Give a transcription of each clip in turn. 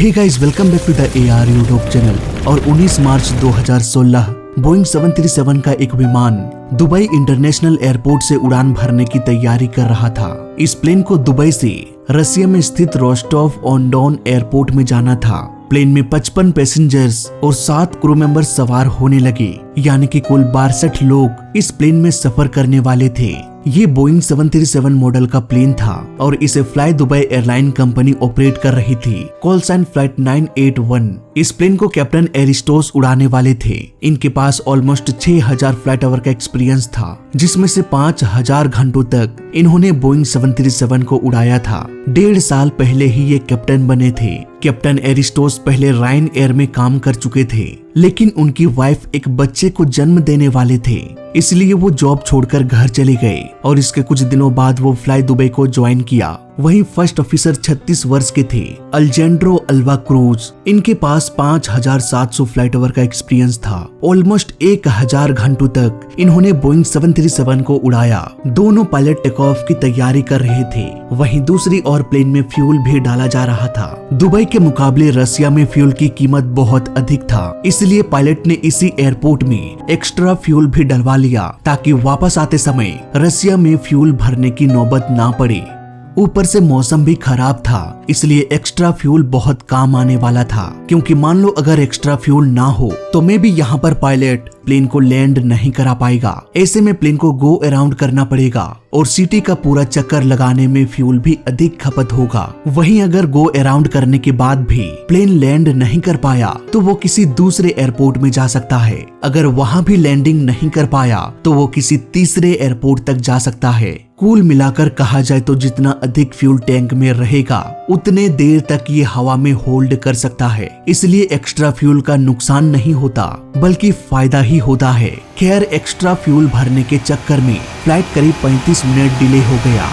Hey guys, welcome back to the AR YouTube channel. और 19 मार्च 2016 Boeing 737 का एक विमान दुबई इंटरनेशनल एयरपोर्ट से उड़ान भरने की तैयारी कर रहा था। इस प्लेन को दुबई से रसिया में स्थित रोस्टोव ऑन डॉन एयरपोर्ट में जाना था। प्लेन में 55 पैसेंजर्स और 7 क्रू मेंबर्स सवार होने लगे, यानी कि कुल 62 लोग इस प्लेन में सफर करने वाले थे। ये बोइंग 737 मॉडल का प्लेन था और इसे fly Dubai airline company operate कर रही थी। Call sign flight 981। इस प्लेन को कैप्टन एरिस्टोस उड़ाने वाले थे। इनके पास ऑलमोस्ट 6000 फ्लाइट आवर का एक्सपीरियंस था, जिसमें से 5000 घंटों तक इन्होंने बोइंग 737 को उड़ाया था। 1.5 साल पहले ही ये कैप्टन बने थे। कैप्टन एरिस्टोस पहले रायन एयर में काम कर चुके थे, लेकिन उनकी वाइफ एक बच्चे को जन्म देने वाले थे, इसलिए वो जॉब छोड़कर घर चले गए और इसके कुछ दिनों बाद वो फ्लाई दुबई को ज्वाइन किया। वहीं फर्स्ट ऑफिसर 36 वर्ष के थे, अल्जेंड्रो अल्वा क्रूज। इनके पास 5700 फ्लाइट आवर का एक्सपीरियंस था। ऑलमोस्ट 1000 घंटों तक इन्होंने बोइंग 737 को उड़ाया। दोनों पायलट टेक ऑफ की तैयारी कर रहे थे। वहीं दूसरी ओर प्लेन में फ्यूल भी डाला जा रहा था। दुबई के मुकाबले रसिया में फ्यूल की कीमत बहुत अधिक था, इसलिए पायलट ने इसी एयरपोर्ट में एक्स्ट्रा फ्यूल भी डलवा लिया ताकि वापस आते समय रसिया में फ्यूल भरने की नौबत ना पड़े। ऊपर से मौसम भी खराब था, इसलिए एक्स्ट्रा फ्यूल बहुत काम आने वाला था, क्योंकि मान लो अगर एक्स्ट्रा फ्यूल ना हो तो मे भी यहाँ पर पायलट प्लेन को लैंड नहीं करा पाएगा। ऐसे में प्लेन को गो अराउंड करना पड़ेगा और सिटी का पूरा चक्कर लगाने में फ्यूल भी अधिक खपत होगा। वहीं अगर गो अराउंड करने के बाद भी प्लेन लैंड नहीं कर पाया तो वो किसी दूसरे एयरपोर्ट में जा सकता है। अगर वहाँ भी लैंडिंग नहीं कर पाया तो वो किसी तीसरे एयरपोर्ट तक जा सकता है। कुल मिलाकर कहा जाए तो जितना अधिक फ्यूल टैंक में रहेगा उतने देर तक ये हवा में होल्ड कर सकता है, इसलिए एक्स्ट्रा फ्यूल का नुकसान नहीं होता बल्कि फायदा ही होता है। खैर, एक्स्ट्रा फ्यूल भरने के चक्कर में फ्लाइट करीब 35 मिनट डिले हो गया।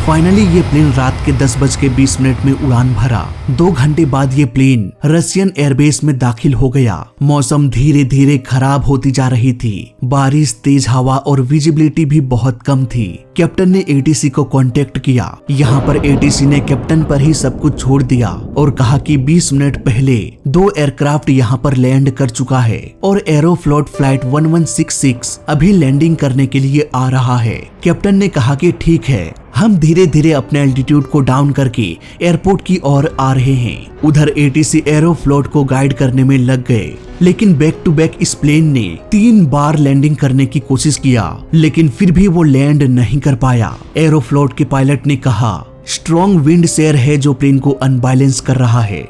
फाइनली ये प्लेन रात के 10:20 में उड़ान भरा। 2 घंटे बाद ये प्लेन रशियन एयरबेस में दाखिल हो गया। मौसम धीरे धीरे खराब होती जा रही थी। बारिश, तेज हवा और विजिबिलिटी भी बहुत कम थी। कैप्टन ने ATC को कांटेक्ट किया। यहाँ पर ATC ने कैप्टन पर ही सब कुछ छोड़ दिया और कहा कि 20 मिनट पहले 2 एयरक्राफ्ट यहाँ पर लैंड कर चुका है और एरोफ्लोट फ्लाइट 1166 अभी लैंडिंग करने के लिए आ रहा है। कैप्टन ने कहा कि ठीक है, हम धीरे धीरे अपने एल्टीट्यूड को डाउन करके एयरपोर्ट की ओर आ रहे हैं। उधर ATC एरोफ्लोट को गाइड करने में लग गए, लेकिन बैक टू बैक इस प्लेन ने 3 बार लैंडिंग करने की कोशिश किया, लेकिन फिर भी वो लैंड नहीं कर पाया। एरोफ्लोट के पायलट ने कहा स्ट्रॉन्ग विंड शेयर है जो प्लेन को अनबैलेंस कर रहा है।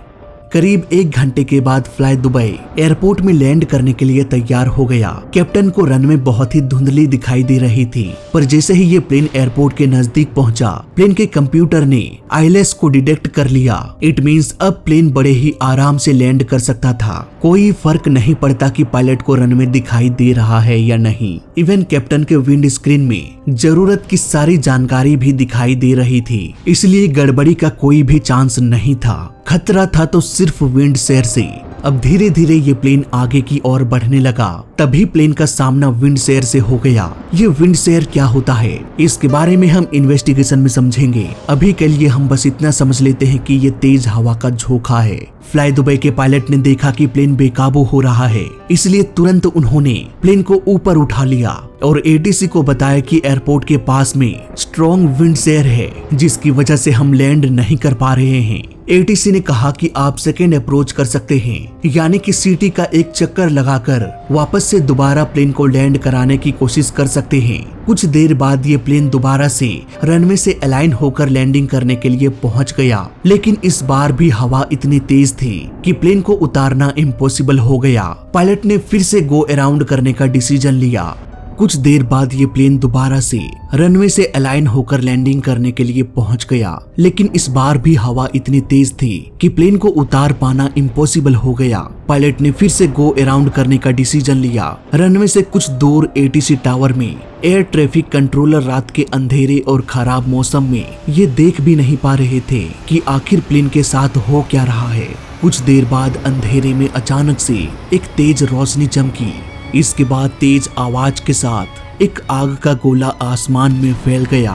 करीब 1 घंटे के बाद फ्लाई दुबई एयरपोर्ट में लैंड करने के लिए तैयार हो गया। कैप्टन को रनवे बहुत ही धुंधली दिखाई दे रही थी, पर जैसे ही ये प्लेन एयरपोर्ट के नजदीक पहुंचा, प्लेन के कंप्यूटर ने ILS को डिटेक्ट कर लिया। इट मींस अब प्लेन बड़े ही आराम से लैंड कर सकता था। कोई फर्क नहीं पड़ता कि पायलट को रनवे दिखाई दे रहा है या नहीं। इवन कैप्टन के विंड स्क्रीन में जरूरत की सारी जानकारी भी दिखाई दे रही थी, इसलिए गड़बड़ी का कोई भी चांस नहीं था। खतरा था तो सिर्फ विंड शेयर से। अब धीरे धीरे ये प्लेन आगे की ओर बढ़ने लगा। तभी प्लेन का सामना विंड शेयर से हो गया। ये विंड शेयर क्या होता है, इसके बारे में हम इन्वेस्टिगेशन में समझेंगे। अभी के लिए हम बस इतना समझ लेते हैं कि ये तेज हवा का झोंका है। फ्लाई दुबई के पायलट ने देखा कि प्लेन बेकाबू हो रहा है, इसलिए तुरंत उन्होंने प्लेन को ऊपर उठा लिया और ATC को बताया कि एयरपोर्ट के पास में स्ट्रॉन्ग विंड शेयर है, जिसकी वजह से हम लैंड नहीं कर पा रहे हैं। ATC ने कहा कि आप सेकेंड अप्रोच कर सकते हैं, यानी कि सिटी का एक चक्कर लगाकर वापस से दोबारा प्लेन को लैंड कराने की कोशिश कर सकते हैं। कुछ देर बाद ये प्लेन दोबारा से रनवे से अलाइन होकर लैंडिंग करने के लिए पहुंच गया, लेकिन इस बार भी हवा इतनी तेज थी कि प्लेन को उतारना इम्पॉसिबल हो गया। पायलट ने फिर से गो अराउंड करने का डिसीजन लिया। कुछ देर बाद ये प्लेन दोबारा से रनवे से अलाइन होकर लैंडिंग करने के लिए पहुंच गया, लेकिन इस बार भी हवा इतनी तेज थी कि प्लेन को उतार पाना इम्पॉसिबल हो गया। पायलट ने फिर से गो अराउंड करने का डिसीजन लिया। रनवे से कुछ दूर ATC टावर में एयर ट्रैफिक कंट्रोलर रात के अंधेरे और खराब मौसम में ये देख भी नहीं पा रहे थे कि आखिर प्लेन के साथ हो क्या रहा है। कुछ देर बाद अंधेरे में अचानक से एक तेज रोशनी चमकी। इसके बाद तेज आवाज के साथ एक आग का गोला आसमान में फैल गया।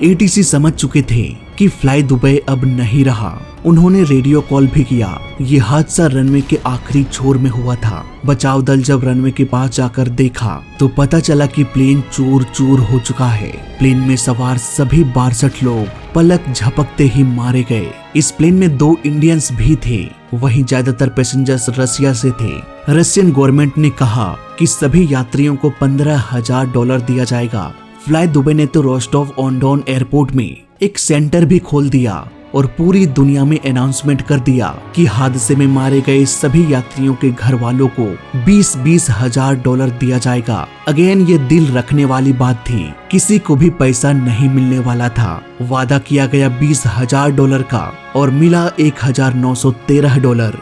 एटीसी समझ चुके थे कि फ्लाई दुबई अब नहीं रहा। उन्होंने रेडियो कॉल भी किया। ये हादसा रनवे के आखिरी छोर में हुआ था। बचाव दल जब रनवे के पास जाकर देखा तो पता चला कि प्लेन चूर चूर हो चुका है। प्लेन में सवार सभी 62 लोग पलक झपकते ही मारे गए। इस प्लेन में 2 इंडियंस भी थे। वहीं ज्यादातर पैसेंजर्स रसिया से थे। रशियन गवर्नमेंट ने कहा कि सभी यात्रियों को $15,000 दिया जाएगा। फ्लाई दुबई ने तो रोस्टोव ऑन डॉन एयरपोर्ट में एक सेंटर भी खोल दिया और पूरी दुनिया में अनाउंसमेंट कर दिया कि हादसे में मारे गए सभी यात्रियों के घर वालों को $20,000 दिया जाएगा। अगेन ये दिल रखने वाली बात थी। किसी को भी पैसा नहीं मिलने वाला था। वादा किया गया $20,000 का और मिला $1,913।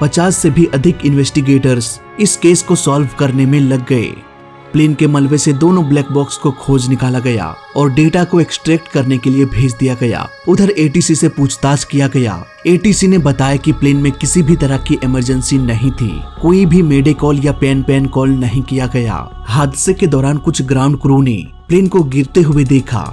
50 से भी अधिक इन्वेस्टिगेटर्स इस केस को सॉल्व करने में लग गए। प्लेन के मलबे से दोनों ब्लैक बॉक्स को खोज निकाला गया और डेटा को एक्सट्रैक्ट करने के लिए भेज दिया गया। उधर एटीसी से पूछताछ किया गया। एटीसी ने बताया कि प्लेन में किसी भी तरह की इमरजेंसी नहीं थी। कोई भी मेडे कॉल या पैन कॉल नहीं किया गया। हादसे के दौरान कुछ ग्राउंड क्रू ने प्लेन को गिरते हुए देखा।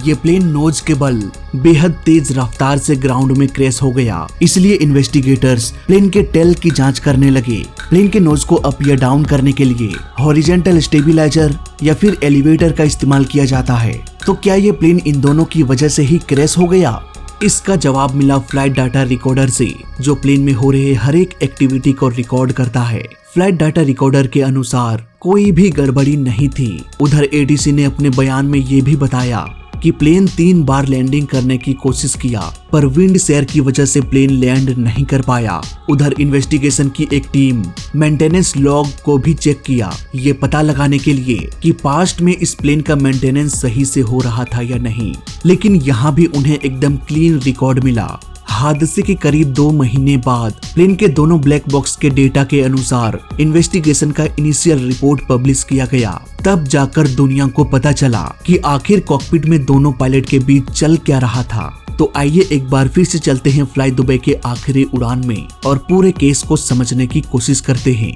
ये प्लेन नोज के बल बेहद तेज रफ्तार से ग्राउंड में क्रैश हो गया। इसलिए इन्वेस्टिगेटर्स प्लेन के टेल की जांच करने लगे। प्लेन के नोज को अप या डाउन करने के लिए हॉरिजॉन्टल स्टेबिलाइजर या फिर एलिवेटर का इस्तेमाल किया जाता है। तो क्या ये प्लेन इन दोनों की वजह से ही क्रैश हो गया? इसका जवाब मिला फ्लाइट डाटा रिकॉर्डर से, जो प्लेन में हो रहे हर एक एक्टिविटी को रिकॉर्ड करता है। फ्लाइट डाटा रिकॉर्डर के अनुसार कोई भी गड़बड़ी नहीं थी। उधर एटीसी ने अपने बयान में ये भी बताया कि प्लेन 3 बार लैंडिंग करने की कोशिश किया, पर विंड शेयर की वजह से प्लेन लैंड नहीं कर पाया। उधर इन्वेस्टिगेशन की एक टीम मेंटेनेंस लॉग को भी चेक किया, ये पता लगाने के लिए कि पास्ट में इस प्लेन का मेंटेनेंस सही से हो रहा था या नहीं। लेकिन यहाँ भी उन्हें एकदम क्लीन रिकॉर्ड मिला। हादसे के करीब 2 महीने बाद प्लेन के दोनों ब्लैक बॉक्स के डेटा के अनुसार इन्वेस्टिगेशन का इनिशियल रिपोर्ट पब्लिश किया गया। तब जाकर दुनिया को पता चला कि आखिर कॉकपिट में दोनों पायलट के बीच चल क्या रहा था। तो आइए एक बार फिर से चलते हैं फ्लाई दुबई के आखिरी उड़ान में और पूरे केस को समझने की कोशिश करते हैं।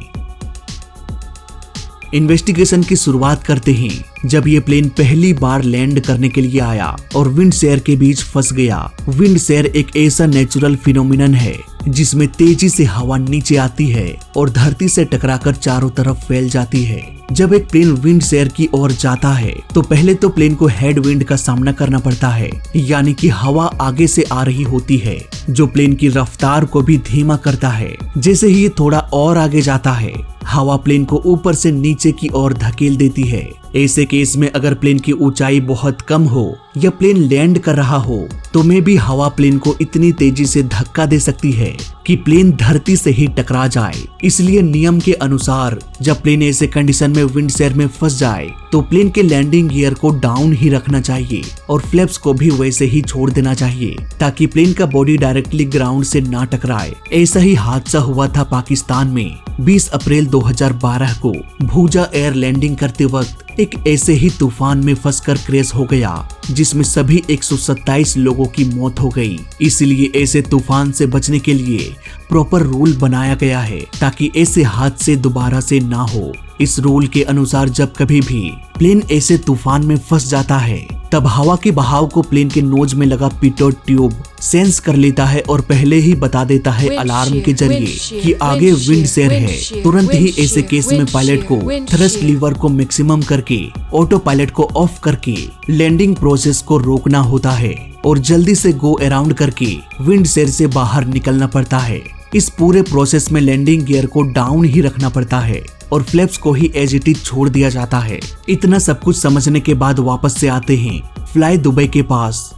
इन्वेस्टिगेशन की शुरुआत करते हैं जब ये प्लेन पहली बार लैंड करने के लिए आया और विंड शेयर के बीच फंस गया। विंड शेयर एक ऐसा नेचुरल फिनोमिनन है जिसमें तेजी से हवा नीचे आती है और धरती से टकराकर चारों तरफ फैल जाती है। जब एक प्लेन विंड शेयर की ओर जाता है तो पहले तो प्लेन को हेड विंड का सामना करना पड़ता है, यानी कि हवा आगे से आ रही होती है जो प्लेन की रफ्तार को भी धीमा करता है। जैसे ही ये थोड़ा और आगे जाता है, हवा प्लेन को ऊपर से नीचे की ओर धकेल देती है। ऐसे केस में अगर प्लेन की ऊंचाई बहुत कम हो या प्लेन लैंड कर रहा हो तो में भी हवा प्लेन को इतनी तेजी से धक्का दे सकती है कि प्लेन धरती से ही टकरा जाए। इसलिए नियम के अनुसार जब प्लेन ऐसे कंडीशन में विंड शेयर में फंस जाए तो प्लेन के लैंडिंग गियर को डाउन ही रखना चाहिए और फ्लैप्स को भी वैसे ही छोड़ देना चाहिए ताकि प्लेन का बॉडी डायरेक्टली ग्राउंड से ना टकराए। ऐसा ही हादसा हुआ था पाकिस्तान में 20 अप्रैल 2012 को। भूजा एयर लैंडिंग करते वक्त एक ऐसे ही तूफान में फंसकर क्रैश हो गया जिसमें सभी 127 लोगों की मौत हो गई। इसलिए ऐसे तूफान से बचने के लिए प्रॉपर रूल बनाया गया है ताकि ऐसे हादसे दोबारा से ना हो। इस रूल के अनुसार जब कभी भी प्लेन ऐसे तूफान में फंस जाता है तब हवा के बहाव को प्लेन के नोज में लगा पिटोट ट्यूब सेंस कर लेता है और पहले ही बता देता है अलार्म के जरिए कि आगे विंड शेयर है। तुरंत ही ऐसे केस में पायलट को थ्रस्ट लीवर को मैक्सिमम करके ऑटो पायलट को ऑफ करके लैंडिंग प्रोसेस को रोकना होता है और जल्दी से गो अराउंड करके विंड शेयर से बाहर निकलना पड़ता है। इस पूरे प्रोसेस में लैंडिंग गियर को डाउन ही रखना पड़ता है और फ्लैप्स को ही एज इट इज छोड़ दिया जाता है। इतना सब कुछ समझने के बाद वापस से आते हैं फ्लाई दुबई के पास।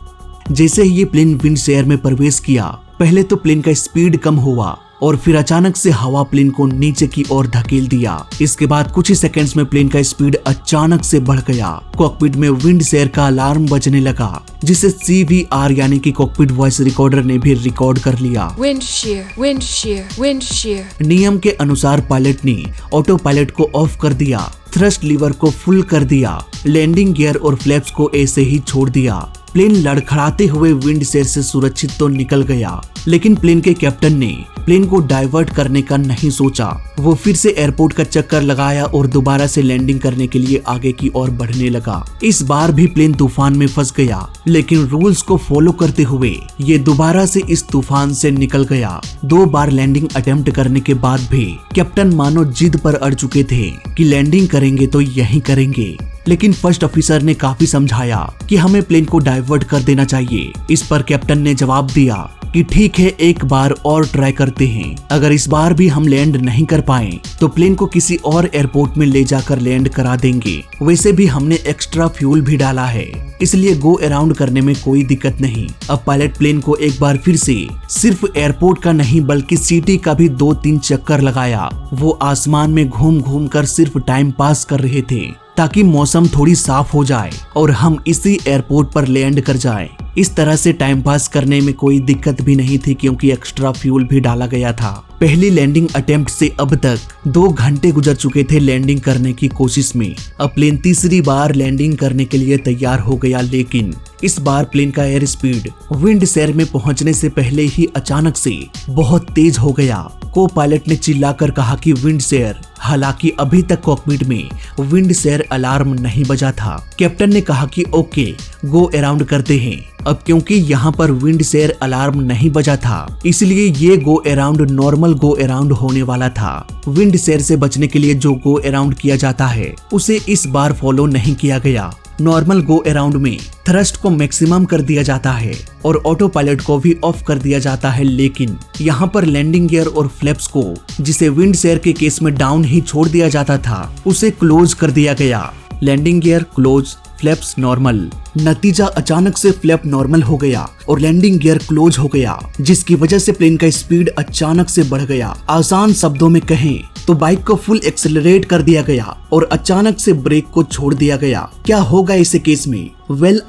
जैसे ही ये प्लेन विंड शेयर में प्रवेश किया, पहले तो प्लेन का स्पीड कम हुआ और फिर अचानक से हवा प्लेन को नीचे की ओर धकेल दिया। इसके बाद कुछ ही सेकंड्स में प्लेन का स्पीड अचानक से बढ़ गया। कॉकपिट में विंड शेयर का अलार्म बजने लगा जिसे CVR यानी कि कॉकपिट वॉइस रिकॉर्डर ने भी रिकॉर्ड कर लिया। Wind shear, wind shear, wind shear. नियम के अनुसार पायलट ने ऑटो पायलट को ऑफ कर दिया, थ्रस्ट लीवर को फुल कर दिया, लैंडिंग गियर और फ्लैप्स को ऐसे ही छोड़ दिया। प्लेन लड़खड़ाते हुए विंड शेयर से सुरक्षित तो निकल गया, लेकिन प्लेन के कैप्टन ने प्लेन को डाइवर्ट करने का नहीं सोचा। वो फिर से एयरपोर्ट का चक्कर लगाया और दोबारा से लैंडिंग करने के लिए आगे की ओर बढ़ने लगा। इस बार भी प्लेन तूफान में फंस गया, लेकिन रूल्स को फॉलो करते हुए ये दोबारा से इस तूफान से निकल गया। 2 बार लैंडिंग अटेम्प्ट करने के बाद भी कैप्टन मानो जिद पर अड़ चुके थे कि लैंडिंग करेंगे तो यहीं करेंगे। लेकिन फर्स्ट ऑफिसर ने काफी समझाया कि हमें प्लेन को डाइवर्ट कर देना चाहिए। इस पर कैप्टन ने जवाब दिया कि ठीक है, एक बार और ट्राई करते हैं। अगर इस बार भी हम लैंड नहीं कर पाए तो प्लेन को किसी और एयरपोर्ट में ले जाकर लैंड करा देंगे। वैसे भी हमने एक्स्ट्रा फ्यूल भी डाला है, इसलिए गो अराउंड करने में कोई दिक्कत नहीं। अब पायलट प्लेन को एक बार फिर से सिर्फ एयरपोर्ट का नहीं बल्कि सिटी का भी 2-3 चक्कर लगाया। वो आसमान में घूम घूम कर सिर्फ टाइम पास कर रहे थे ताकि मौसम थोड़ी साफ हो जाए और हम इसी एयरपोर्ट पर लैंड कर जाएं। इस तरह से टाइम पास करने में कोई दिक्कत भी नहीं थी क्योंकि एक्स्ट्रा फ्यूल भी डाला गया था। पहली लैंडिंग अटेम्प्ट से अब तक 2 घंटे गुजर चुके थे लैंडिंग करने की कोशिश में। अब प्लेन तीसरी बार लैंडिंग करने के लिए तैयार हो गया, लेकिन इस बार प्लेन का एयर स्पीड विंड शेयर में पहुंचने से पहले ही अचानक से बहुत तेज हो गया। को पायलट ने चिल्लाकर कहा कि विंड शेयर। हालांकि अभी तक कॉकपिट में विंड शेयर अलार्म नहीं बजा था। कैप्टन ने कहा कि ओके, गो अराउंड करते हैं। अब क्योंकि यहाँ पर विंड शेयर अलार्म नहीं बजा था, इसलिए ये go around normal go around होने वाला था। विंड शेयर से बचने के लिए जो गो अराउंड किया जाता है उसे इस बार फॉलो नहीं किया गया। नॉर्मल गो अराउंड में थ्रस्ट को मैक्सिमम कर दिया जाता है और ऑटो पायलट को भी ऑफ कर दिया जाता है, लेकिन यहाँ पर लैंडिंग गियर और फ्लैप्स को, जिसे विंड शेयर के केस में डाउन ही छोड़ दिया जाता था, उसे क्लोज कर दिया गया। Landing gear close, flaps normal. नतीजा अचानक से फ्लैप नॉर्मल हो गया और लैंडिंग गियर क्लोज हो गया, जिसकी वजह से प्लेन का स्पीड अचानक से बढ़ गया। आसान शब्दों में कहें तो बाइक को फुल एक्सेलरेट कर दिया गया और अचानक से ब्रेक को छोड़ दिया गया। क्या होगा इस केस में?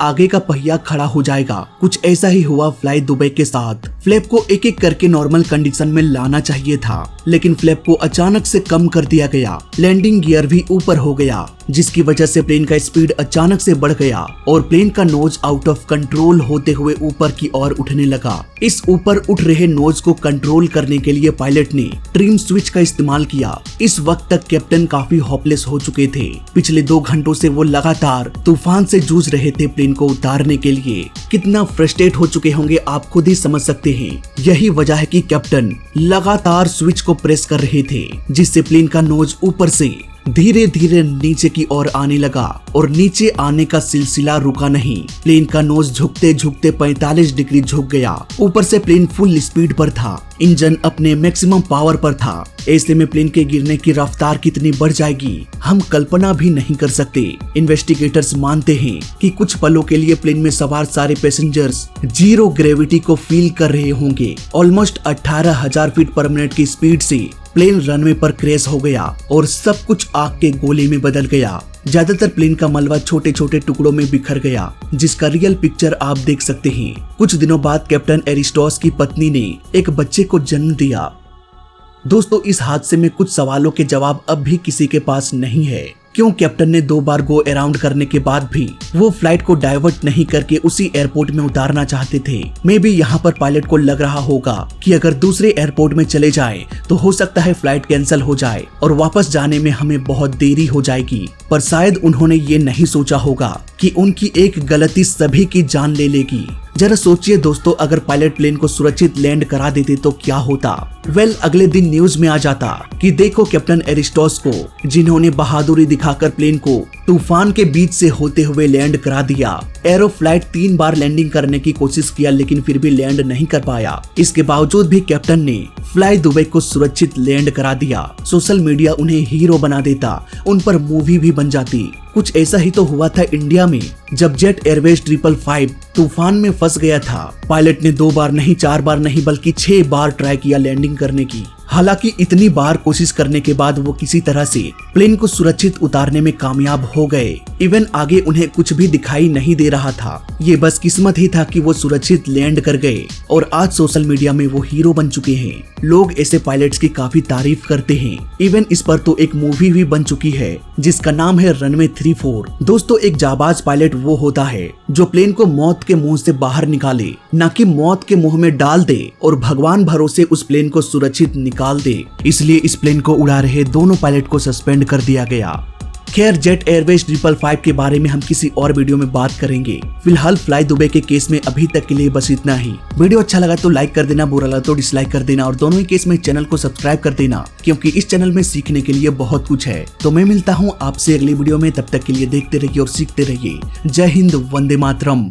आगे का पहिया खड़ा हो जाएगा। कुछ ऐसा ही हुआ फ्लाई दुबई के साथ। फ्लैप को एक एक करके नॉर्मल कंडीशन में लाना चाहिए था, लेकिन फ्लैप को अचानक से कम कर दिया गया। लैंडिंग गियर भी ऊपर हो गया, जिसकी वजह से प्लेन का स्पीड अचानक से बढ़ गया और प्लेन का नोज आउट ऑफ कंट्रोल होते हुए ऊपर की ओर उठने लगा। इस ऊपर उठ रहे नोज को कंट्रोल करने के लिए पायलट ने ट्रिम स्विच का इस्तेमाल किया। इस वक्त तक कैप्टन काफी होपलेस हो चुके थे। पिछले 2 घंटों से वो लगातार तूफान से जूझ रहे थे प्लेन को उतारने के लिए। कितना फ्रस्ट्रेट हो चुके होंगे आप खुद ही समझ सकते हैं। यही वजह है कि कैप्टन लगातार स्विच को प्रेस कर रहे थे, जिससे प्लेन का नोज ऊपर से धीरे धीरे नीचे की ओर आने लगा और नीचे आने का सिलसिला रुका नहीं। प्लेन का नोज झुकते झुकते 45 डिग्री झुक गया। ऊपर से प्लेन फुल स्पीड पर था, इंजन अपने मैक्सिमम पावर पर था। ऐसे में प्लेन के गिरने की रफ्तार कितनी बढ़ जाएगी हम कल्पना भी नहीं कर सकते। इन्वेस्टिगेटर्स मानते हैं कि कुछ पलों के लिए प्लेन में सवार सारे पैसेंजर्स जीरो ग्रेविटी को फील कर रहे होंगे। ऑलमोस्ट 18,000 फीट पर मिनट की स्पीड से प्लेन रनवे पर क्रैश हो गया और सब कुछ आग के गोले में बदल गया। ज्यादातर प्लेन का मलबा छोटे छोटे टुकड़ों में बिखर गया, जिसका रियल पिक्चर आप देख सकते हैं। कुछ दिनों बाद कैप्टन एरिस्टॉस की पत्नी ने एक बच्चे को जन्म दिया। दोस्तों, इस हादसे में कुछ सवालों के जवाब अब भी किसी के पास नहीं है। क्यों कैप्टन ने 2 बार गो अराउंड करने के बाद भी वो फ्लाइट को डाइवर्ट नहीं करके उसी एयरपोर्ट में उतारना चाहते थे? मे बी यहाँ पर पायलट को लग रहा होगा कि अगर दूसरे एयरपोर्ट में चले जाएं तो हो सकता है फ्लाइट कैंसिल हो जाए और वापस जाने में हमें बहुत देरी हो जाएगी। पर शायद उन्होंने ये नहीं सोचा होगा कि उनकी एक गलती सभी की जान ले लेगी। जरा सोचिए दोस्तों, अगर पायलट प्लेन को सुरक्षित लैंड करा देते तो क्या होता? अगले दिन न्यूज में आ जाता कि देखो कैप्टन एरिस्टॉस को, जिन्होंने बहादुरी दिखाकर प्लेन को तूफान के बीच से होते हुए लैंड करा दिया। एरोफ्लाइट 3 बार लैंडिंग करने की कोशिश किया, लेकिन फिर भी लैंड नहीं कर पाया। इसके बावजूद भी कैप्टन ने फ्लाई दुबई को सुरक्षित लैंड करा दिया। सोशल मीडिया उन्हें हीरो बना देता, उन पर मूवी भी बन जाती। कुछ ऐसा ही तो हुआ था इंडिया में, जब जेट एयरवेज 555 तूफान में फंस गया था। पायलट ने 2 बार नहीं, 4 बार नहीं, बल्कि 6 बार ट्राई किया लैंडिंग करने की। हालांकि इतनी बार कोशिश करने के बाद वो किसी तरह से प्लेन को सुरक्षित उतारने में कामयाब हो गए। इवन आगे उन्हें कुछ भी दिखाई नहीं दे रहा था। ये बस किस्मत ही था कि वो सुरक्षित लैंड कर गए और आज सोशल मीडिया में वो हीरो बन चुके हैं। लोग ऐसे पायलट्स की काफी तारीफ करते हैं। इवन इस पर तो एक मूवी भी बन चुकी है जिसका नाम है रनवे 34। दोस्तों, एक जाबाज पायलट वो होता है जो प्लेन को मौत के मुंह से बाहर निकाले, न कि मौत के मुंह में डाल दे और भगवान भरोसे उस प्लेन को सुरक्षित निकाल दे। इसलिए इस प्लेन को उड़ा रहे दोनों पायलट को सस्पेंड कर दिया गया। खैर, जेट एयरवेज 555 के बारे में हम किसी और वीडियो में बात करेंगे। फिलहाल फ्लाई दुबई के केस में अभी तक के लिए बस इतना ही। वीडियो अच्छा लगा तो लाइक कर देना, बुरा लगा तो डिसलाइक कर देना और दोनों ही केस में चैनल को सब्सक्राइब कर देना, क्योंकि इस चैनल में सीखने के लिए बहुत कुछ है। तो मैं मिलता हूँ आपसे अगली वीडियो में, तब तक के लिए देखते रहिए और सीखते रहिए। जय हिंद, वंदे मातरम।